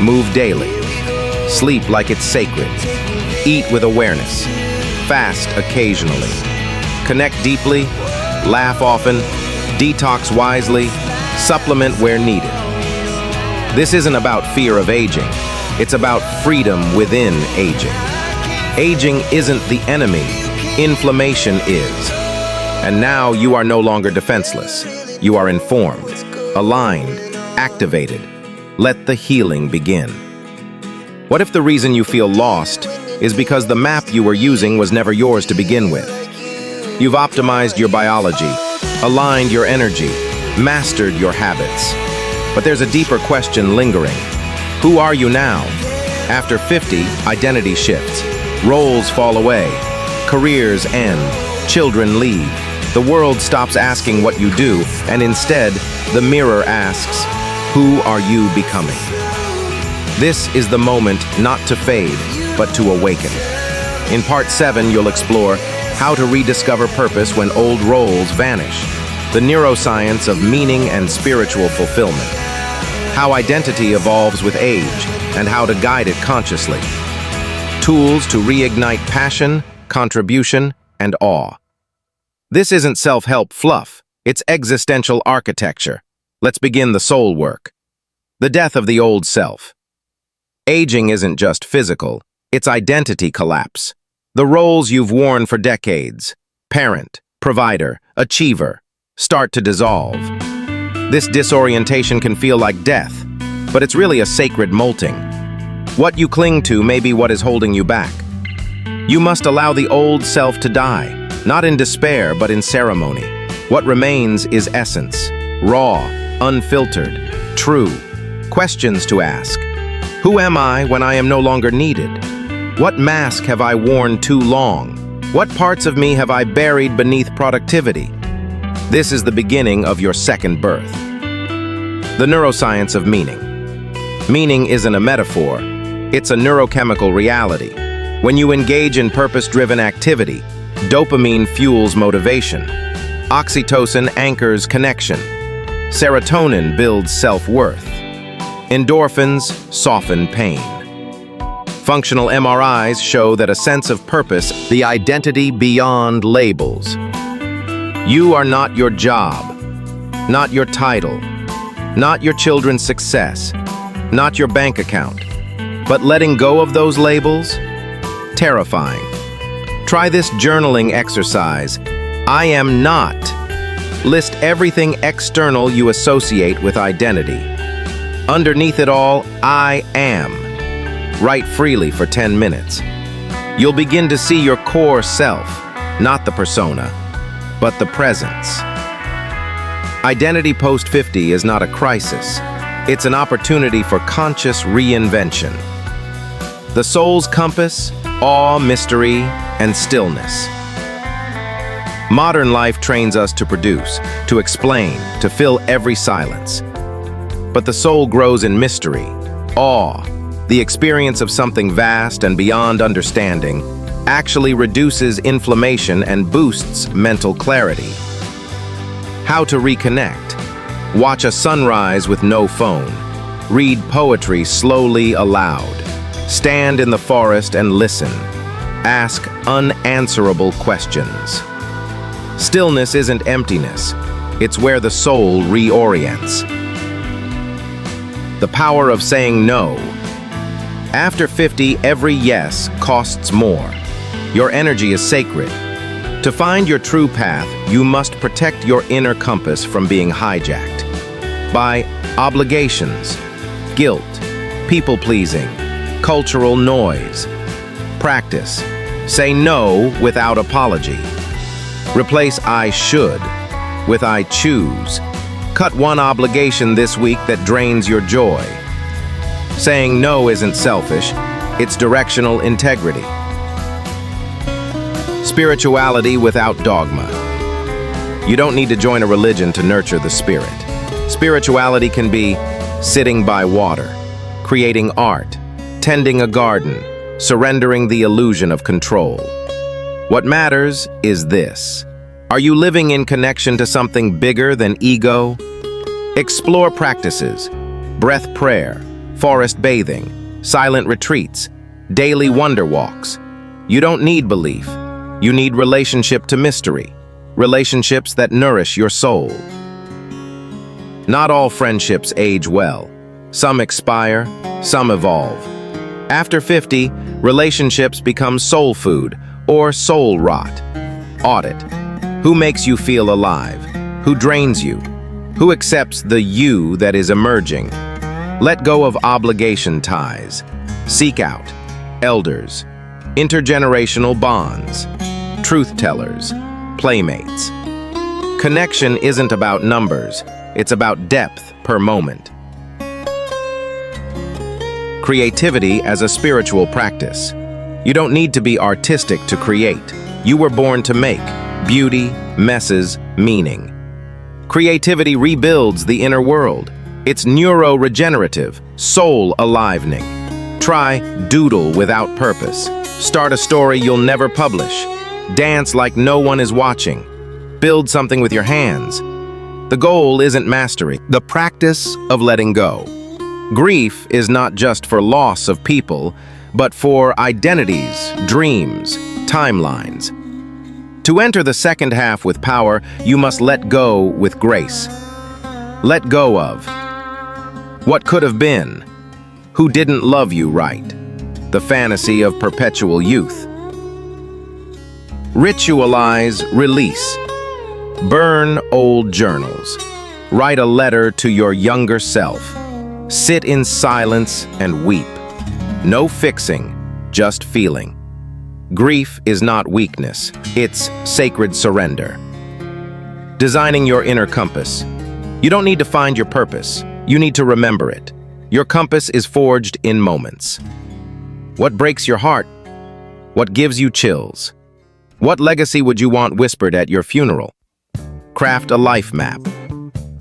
move daily. Sleep like it's sacred. Eat with awareness. Fast occasionally. Connect deeply. Laugh often. Detox wisely. Supplement where needed. This isn't about fear of aging. It's about freedom within aging. Aging isn't the enemy. Inflammation is. And now you are no longer defenseless. You are informed, aligned, activated. Let the healing begin. What if the reason you feel lost is because the map you were using was never yours to begin with? You've optimized your biology, aligned your energy, mastered your habits. But there's a deeper question lingering. Who are you now? After 50, identity shifts. Roles fall away. Careers end. Children leave. The world stops asking what you do, and instead, the mirror asks, who are you becoming? This is the moment not to fade, but to awaken. In Part 7, you'll explore how to rediscover purpose when old roles vanish, the neuroscience of meaning and spiritual fulfillment, how identity evolves with age, and how to guide it consciously, tools to reignite passion, contribution, and awe. This isn't self-help fluff, it's existential architecture. Let's begin the soul work. The death of the old self. Aging isn't just physical, it's identity collapse. The roles you've worn for decades, parent, provider, achiever, start to dissolve. This disorientation can feel like death, but it's really a sacred molting. What you cling to may be what is holding you back. You must allow the old self to die. Not in despair, but in ceremony. What remains is essence, raw, unfiltered, true. Questions to ask. Who am I when I am no longer needed? What mask have I worn too long? What parts of me have I buried beneath productivity? This is the beginning of your second birth. The neuroscience of meaning. Meaning isn't a metaphor, it's a neurochemical reality. When you engage in purpose-driven activity, dopamine fuels motivation. Oxytocin anchors connection. Serotonin builds self-worth. Endorphins soften pain. Functional MRIs show that a sense of purpose, the identity beyond labels. You are not your job, not your title, not your children's success, not your bank account. But letting go of those labels? Terrifying. Try this journaling exercise. I am not. List everything external you associate with identity. Underneath it all, I am. Write freely for 10 minutes. You'll begin to see your core self, not the persona, but the presence. Identity post-50 is not a crisis. It's an opportunity for conscious reinvention. The soul's compass, awe, mystery, and stillness. Modern life trains us to produce, to explain, to fill every silence. But the soul grows in mystery, awe. The experience of something vast and beyond understanding actually reduces inflammation and boosts mental clarity. How to reconnect. Watch a sunrise with no phone. Read poetry slowly aloud. Stand in the forest and listen. Ask unanswerable questions. Stillness isn't emptiness. It's where the soul reorients. The power of saying no. After 50, every yes costs more. Your energy is sacred. To find your true path, you must protect your inner compass from being hijacked by obligations, guilt, people-pleasing, cultural noise. Practice. Say no without apology. Replace I should with I choose. Cut one obligation this week that drains your joy. Saying no isn't selfish, it's directional integrity. Spirituality without dogma. You don't need to join a religion to nurture the spirit. Spirituality can be sitting by water, creating art, tending a garden, surrendering the illusion of control. What matters is this: Are you living in connection to something bigger than ego? Explore practices, breath prayer, forest bathing, silent retreats, daily wonder walks. You don't need belief. You need relationship to mystery, relationships that nourish your soul. Not all friendships age well. Some expire, some evolve. After 50, relationships become soul food or soul rot. Audit. Who makes you feel alive? Who drains you? Who accepts the you that is emerging? Let go of obligation ties. Seek out elders, intergenerational bonds, truth tellers, playmates. Connection isn't about numbers, it's about depth per moment. Creativity as a spiritual practice. You don't need to be artistic to create. You were born to make beauty, messes, meaning. Creativity rebuilds the inner world. It's neuro-regenerative, soul-alivening. Try doodle without purpose. Start a story you'll never publish. Dance like no one is watching. Build something with your hands. The goal isn't mastery, the practice of letting go. Grief is not just for loss of people, but for identities, dreams, timelines. To enter the second half with power, you must let go with grace. Let go of what could have been, who didn't love you right, the fantasy of perpetual youth. Ritualize release. Burn old journals. Write a letter to your younger self. Sit in silence and weep. No fixing, just feeling. Grief is not weakness, it's sacred surrender. Designing your inner compass. You don't need to find your purpose, you need to remember it. Your compass is forged in moments. What breaks your heart? What gives you chills? What legacy would you want whispered at your funeral? Craft a life map.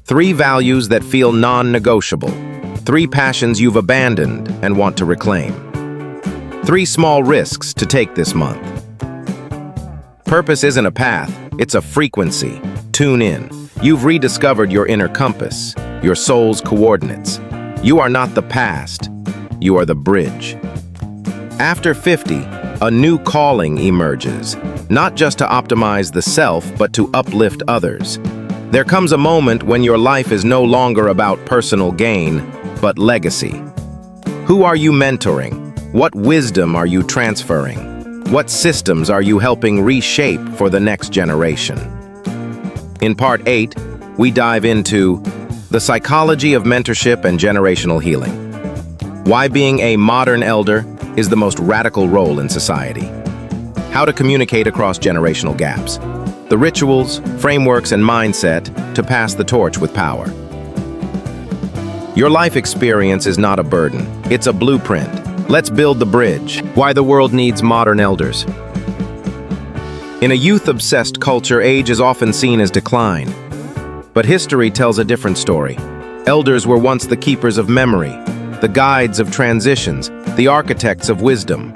3 values that feel non-negotiable. 3 passions you've abandoned and want to reclaim. 3 small risks to take this month. Purpose isn't a path, it's a frequency. Tune in. You've rediscovered your inner compass, your soul's coordinates. You are not the past, you are the bridge. After 50, a new calling emerges, not just to optimize the self, but to uplift others. There comes a moment when your life is no longer about personal gain, but legacy. Who are you mentoring? What wisdom are you transferring? What systems are you helping reshape for the next generation? In Part 8, we dive into the psychology of mentorship and generational healing. Why being a modern elder is the most radical role in society. How to communicate across generational gaps. The rituals, frameworks, and mindset to pass the torch with power. Your life experience is not a burden, it's a blueprint. Let's build the bridge. Why the world needs modern elders. In a youth-obsessed culture, age is often seen as decline. But history tells a different story. Elders were once the keepers of memory, the guides of transitions, the architects of wisdom.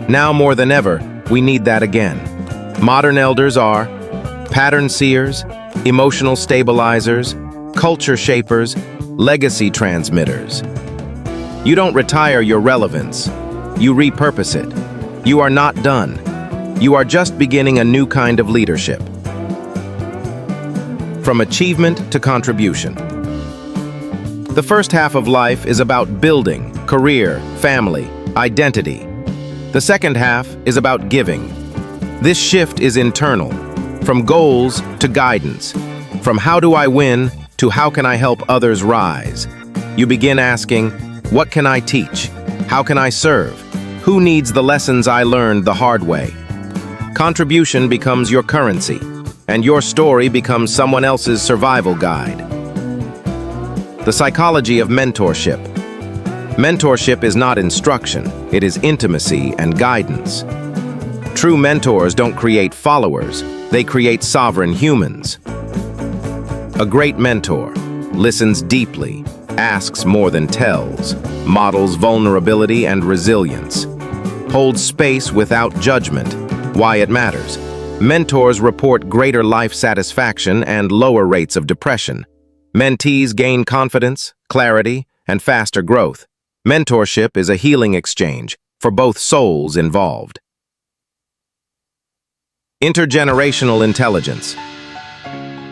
Now more than ever, we need that again. Modern elders are pattern seers, emotional stabilizers, culture shapers, legacy transmitters. You don't retire your relevance, you repurpose it. You are not done. You are just beginning a new kind of leadership. From achievement to contribution. The first half of life is about building, career, family, identity. The second half is about giving. This shift is internal, from goals to guidance, from how do I win to how can I help others rise. You begin asking, what can I teach? How can I serve? Who needs the lessons I learned the hard way? Contribution becomes your currency, and your story becomes someone else's survival guide. The psychology of mentorship. Mentorship is not instruction, it is intimacy and guidance. True mentors don't create followers, they create sovereign humans. A great mentor listens deeply, asks more than tells, models vulnerability and resilience, holds space without judgment, why it matters. Mentors report greater life satisfaction and lower rates of depression. Mentees gain confidence, clarity, and faster growth. Mentorship is a healing exchange for both souls involved. Intergenerational intelligence.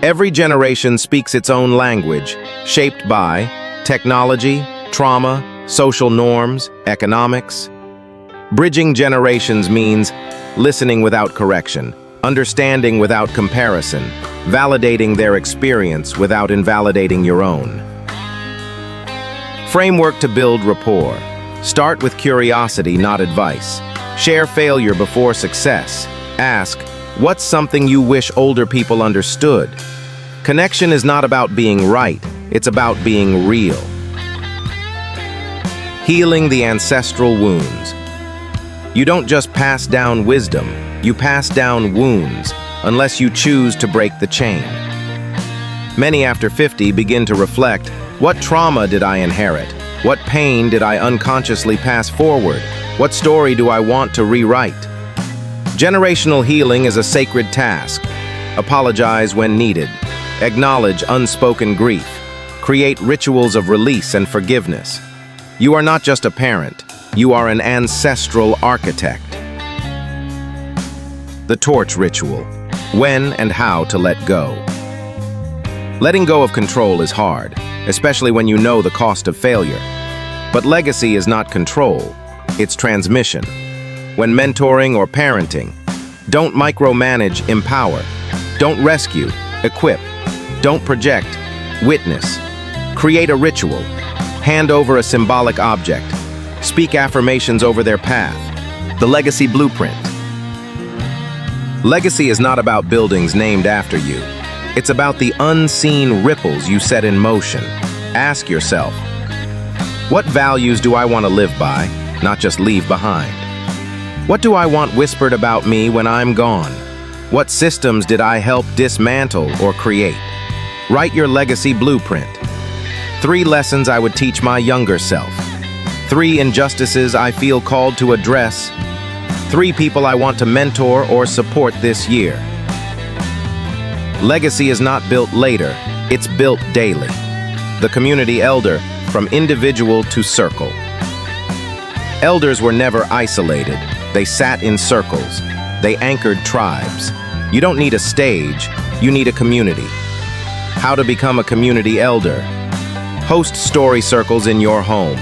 Every generation speaks its own language, shaped by technology, trauma, social norms, economics. Bridging generations means listening without correction, understanding without comparison, validating their experience without invalidating your own. Framework to build rapport. Start with curiosity, not advice. Share failure before success. Ask, what's something you wish older people understood? Connection is not about being right, it's about being real. Healing the ancestral wounds. You don't just pass down wisdom, you pass down wounds, unless you choose to break the chain. Many after 50 begin to reflect, what trauma did I inherit? What pain did I unconsciously pass forward? What story do I want to rewrite? Generational healing is a sacred task. Apologize when needed. Acknowledge unspoken grief. Create rituals of release and forgiveness. You are not just a parent, you are an ancestral architect. The torch ritual. When and how to let go. Letting go of control is hard, especially when you know the cost of failure. But legacy is not control, it's transmission. When mentoring or parenting, don't micromanage, empower. Don't rescue, equip. Don't project, witness. Create a ritual. Hand over a symbolic object. Speak affirmations over their path. The legacy blueprint. Legacy is not about buildings named after you. It's about the unseen ripples you set in motion. Ask yourself, what values do I want to live by, not just leave behind? What do I want whispered about me when I'm gone? What systems did I help dismantle or create? Write your legacy blueprint. 3 lessons I would teach my younger self. 3 injustices I feel called to address. 3 people I want to mentor or support this year. Legacy is not built later, it's built daily. The community elder, from individual to circle. Elders were never isolated. They sat in circles. They anchored tribes. You don't need a stage, you need a community. How to become a community elder? Host story circles in your home.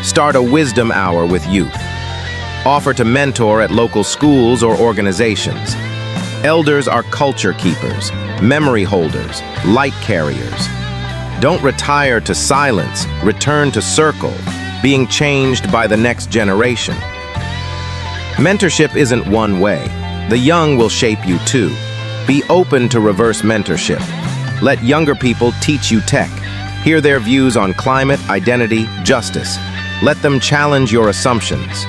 Start a wisdom hour with youth. Offer to mentor at local schools or organizations. Elders are culture keepers, memory holders, light carriers. Don't retire to silence, return to circle, being changed by the next generation. Mentorship isn't one way. The young will shape you too. Be open to reverse mentorship. Let younger people teach you tech. Hear their views on climate, identity, justice. Let them challenge your assumptions.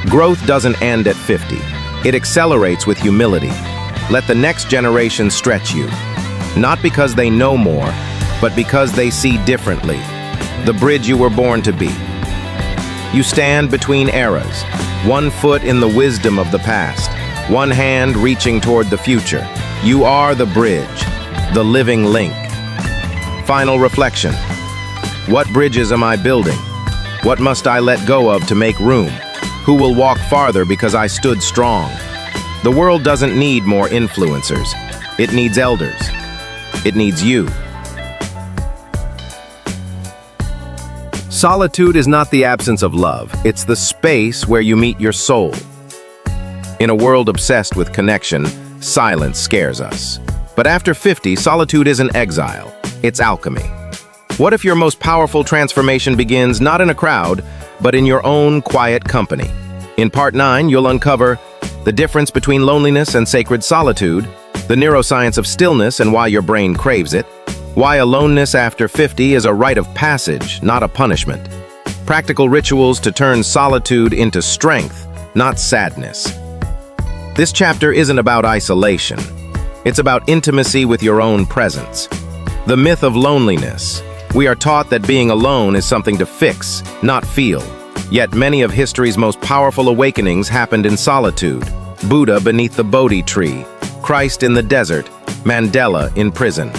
Growth doesn't end at 50. It accelerates with humility. Let the next generation stretch you. Not because they know more, but because they see differently. The bridge you were born to be. You stand between eras, 1 foot in the wisdom of the past, 1 hand reaching toward the future. You are the bridge, the living link. Final reflection. What bridges am I building? What must I let go of to make room? Who will walk farther because I stood strong? The world doesn't need more influencers. It needs elders. It needs you. Solitude is not the absence of love. It's the space where you meet your soul. In a world obsessed with connection, silence scares us. But after 50, solitude isn't exile. It's alchemy. What if your most powerful transformation begins not in a crowd, but in your own quiet company? In Part 9, you'll uncover the difference between loneliness and sacred solitude, the neuroscience of stillness and why your brain craves it, why aloneness after 50 is a rite of passage, not a punishment, practical rituals to turn solitude into strength, not sadness. This chapter isn't about isolation. It's about intimacy with your own presence. The myth of loneliness. We are taught that being alone is something to fix, not feel. Yet many of history's most powerful awakenings happened in solitude. Buddha beneath the Bodhi tree, Christ in the desert, Mandela in prison.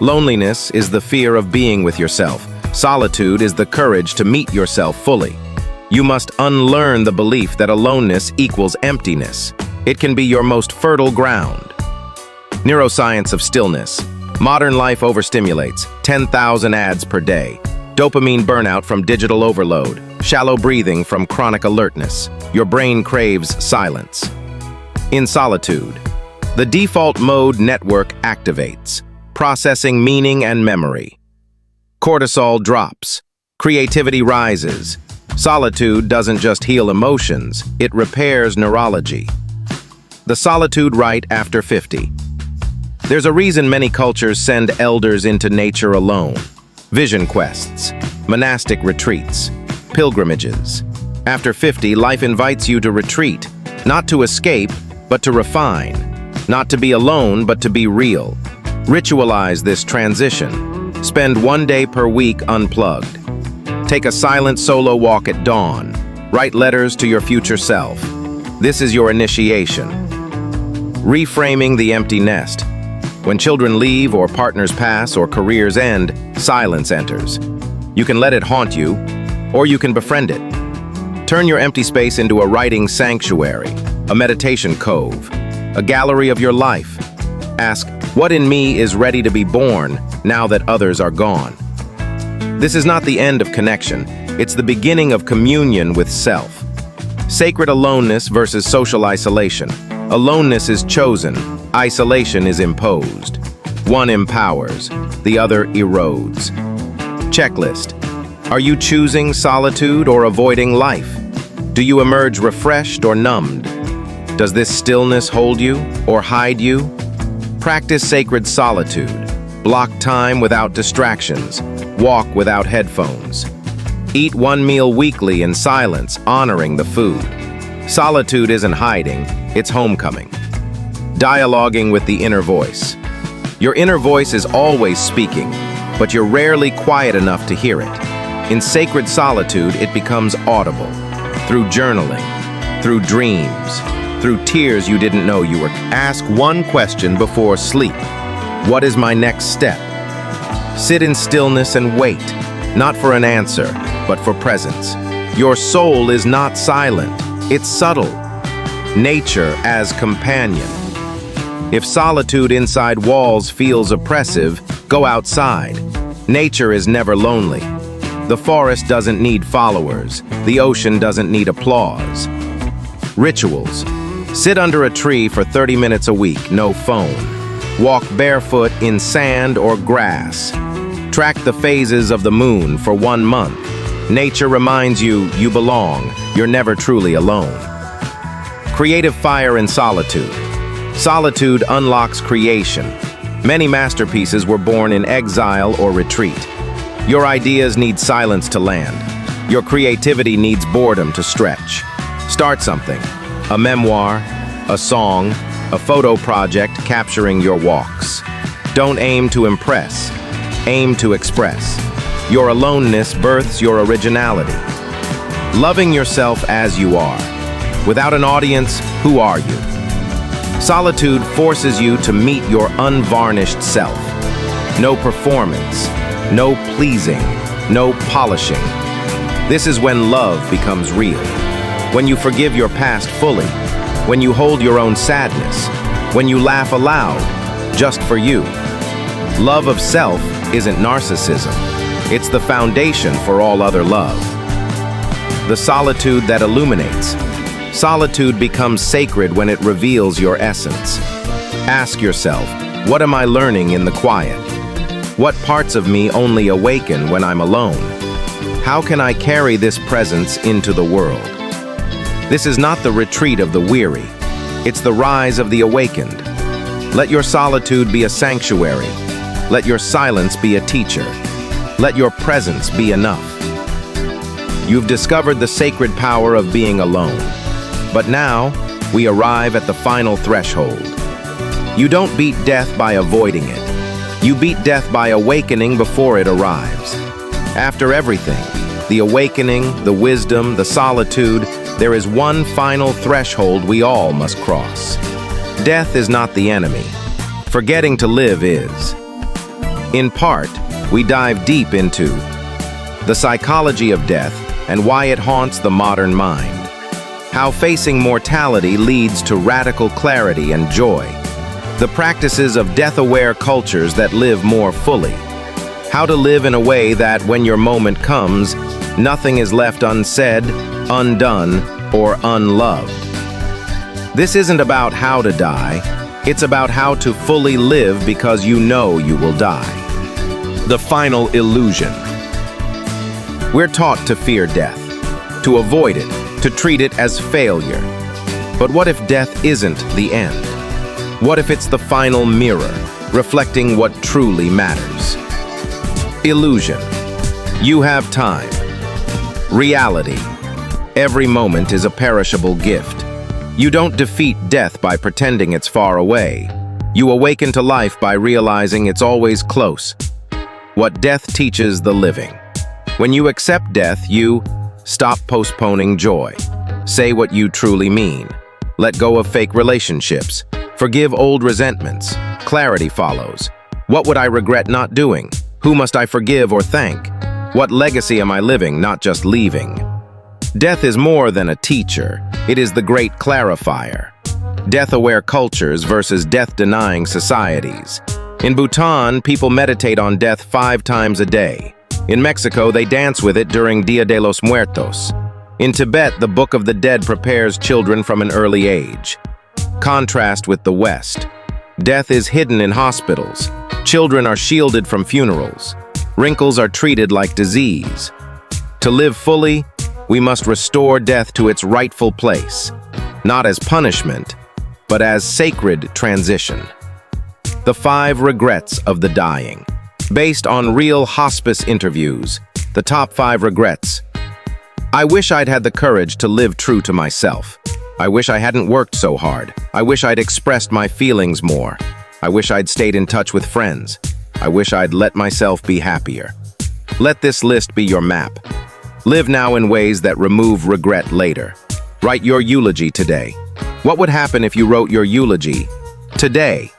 Loneliness is the fear of being with yourself. Solitude is the courage to meet yourself fully. You must unlearn the belief that aloneness equals emptiness. It can be your most fertile ground. Neuroscience of stillness. Modern life overstimulates, 10,000 ads per day. Dopamine burnout from digital overload. Shallow breathing from chronic alertness. Your brain craves silence. In solitude, the default mode network activates, processing meaning and memory. Cortisol drops. Creativity rises. Solitude doesn't just heal emotions, it repairs neurology. The solitude rite after 50. There's a reason many cultures send elders into nature alone. Vision quests, monastic retreats, pilgrimages. After 50, life invites you to retreat, not to escape, but to refine. Not to be alone, but to be real. Ritualize this transition. Spend 1 day per week unplugged. Take a silent solo walk at dawn. Write letters to your future self. This is your initiation. Reframing the empty nest. When children leave or partners pass or careers end, silence enters. You can let it haunt you, or you can befriend it. Turn your empty space into a writing sanctuary, a meditation cove, a gallery of your life. Ask, what in me is ready to be born now that others are gone? This is not the end of connection. It's the beginning of communion with self. Sacred aloneness versus social isolation. Aloneness is chosen. Isolation is imposed. One empowers. The other erodes. Checklist. Are you choosing solitude or avoiding life? Do you emerge refreshed or numbed? Does this stillness hold you or hide you? Practice sacred solitude. Block time without distractions. Walk without headphones. Eat one meal weekly in silence, honoring the food. Solitude isn't hiding, it's homecoming. Dialoguing with the inner voice. Your inner voice is always speaking, but you're rarely quiet enough to hear it. In sacred solitude, it becomes audible. Through journaling, through dreams, through tears you didn't know you were. Ask one question before sleep. What is my next step? Sit in stillness and wait, not for an answer, but for presence. Your soul is not silent, it's subtle. Nature as companion. If solitude inside walls feels oppressive, go outside. Nature is never lonely. The forest doesn't need followers. The ocean doesn't need applause. Rituals. Sit under a tree for 30 minutes a week, no phone. Walk barefoot in sand or grass. Track the phases of the moon for 1 month. Nature reminds you you belong. You're never truly alone. Creative fire in solitude. Solitude unlocks creation. Many masterpieces were born in exile or retreat. Your ideas need silence to land. Your creativity needs boredom to stretch. Start something. A memoir, a song, a photo project capturing your walks. Don't aim to impress. Aim to express. Your aloneness births your originality. Loving yourself as you are. Without an audience, who are you? Solitude forces you to meet your unvarnished self. No performance, no pleasing, no polishing. This is when love becomes real. When you forgive your past fully. When you hold your own sadness. When you laugh aloud, just for you. Love of self isn't narcissism. It's the foundation for all other love. The solitude that illuminates. Solitude becomes sacred when it reveals your essence. Ask yourself, what am I learning in the quiet? What parts of me only awaken when I'm alone? How can I carry this presence into the world? This is not the retreat of the weary. It's the rise of the awakened. Let your solitude be a sanctuary. Let your silence be a teacher. Let your presence be enough. You've discovered the sacred power of being alone. But now, we arrive at the final threshold. You don't beat death by avoiding it. You beat death by awakening before it arrives. After everything, the awakening, the wisdom, the solitude, there is one final threshold we all must cross. Death is not the enemy. Forgetting to live is. In part, we dive deep into the psychology of death and why it haunts the modern mind, how facing mortality leads to radical clarity and joy, the practices of death-aware cultures that live more fully, how to live in a way that, when your moment comes, nothing is left unsaid, undone, or unloved. This isn't about how to die, it's about how to fully live because you know you will die. The final illusion. We're taught to fear death, to avoid it, to treat it as failure. But what if death isn't the end? What if it's the final mirror, reflecting what truly matters? Illusion. You have time. Reality. Every moment is a perishable gift. You don't defeat death by pretending it's far away. You awaken to life by realizing it's always close. What death teaches the living. When you accept death, you stop postponing joy. Say what you truly mean. Let go of fake relationships. Forgive old resentments. Clarity follows. What would I regret not doing? Who must I forgive or thank? What legacy am I living, not just leaving? Death is more than a teacher. It is the great clarifier. Death-aware cultures versus death-denying societies. In Bhutan, people meditate on death 5 times a day. In Mexico, they dance with it during Dia de los Muertos. In Tibet, the Book of the Dead prepares children from an early age. Contrast with the West. Death is hidden in hospitals. Children are shielded from funerals. Wrinkles are treated like disease. To live fully, we must restore death to its rightful place, not as punishment, but as sacred transition. The 5 regrets of the dying. Based on real hospice interviews, the top 5 regrets. I wish I'd had the courage to live true to myself. I wish I hadn't worked so hard. I wish I'd expressed my feelings more. I wish I'd stayed in touch with friends. I wish I'd let myself be happier. Let this list be your map. Live now in ways that remove regret later. Write your eulogy today. What would happen if you wrote your eulogy today?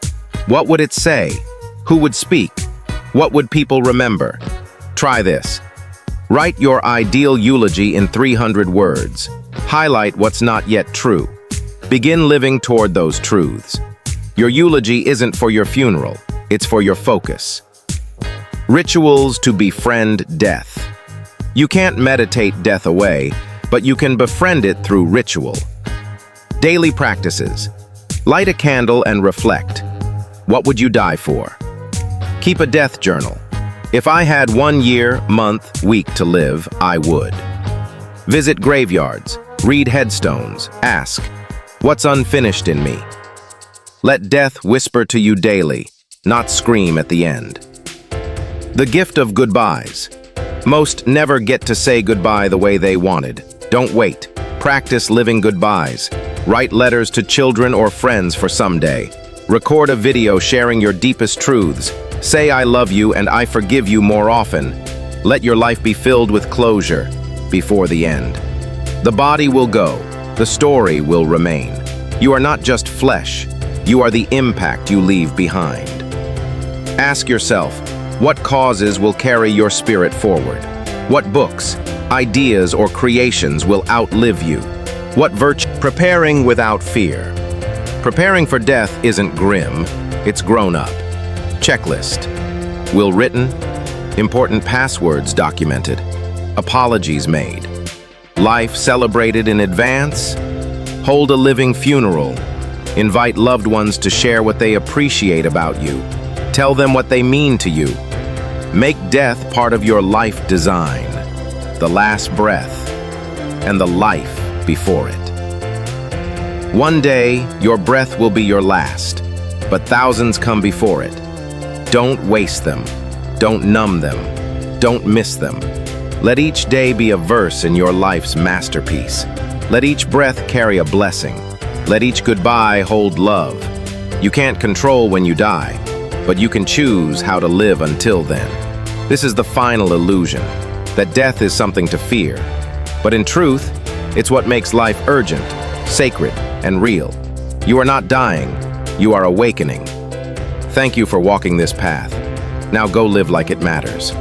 What would it say? Who would speak? What would people remember? Try this. Write your ideal eulogy in 300 words. Highlight what's not yet true. Begin living toward those truths. Your eulogy isn't for your funeral, it's for your focus. Rituals to befriend death. You can't meditate death away, but you can befriend it through ritual. Daily practices. Light a candle and reflect. What would you die for? Keep a death journal. If I had 1 year, month, week to live, I would. Visit graveyards. Read headstones. Ask, what's unfinished in me? Let death whisper to you daily, not scream at the end. The gift of goodbyes. Most never get to say goodbye the way they wanted. Don't wait. Practice living goodbyes. Write letters to children or friends for someday. Record a video sharing your deepest truths. Say I love you and I forgive you more often. Let your life be filled with closure before the end. The body will go. The story will remain. You are not just flesh. You are the impact you leave behind. Ask yourself, what causes will carry your spirit forward? What books, ideas, or creations will outlive you? What virtue? Preparing without fear. Preparing for death isn't grim, it's grown up. Checklist. Will written. Important passwords documented. Apologies made. Life celebrated in advance. Hold a living funeral. Invite loved ones to share what they appreciate about you. Tell them what they mean to you. Make death part of your life design. The last breath and the life before it. One day, your breath will be your last, but thousands come before it. Don't waste them. Don't numb them. Don't miss them. Let each day be a verse in your life's masterpiece. Let each breath carry a blessing. Let each goodbye hold love. You can't control when you die, but you can choose how to live until then. This is the final illusion, that death is something to fear. But in truth, It's what makes life urgent, sacred, and real. You are not dying, you are awakening. Thank you for walking this path. Now go live like it matters.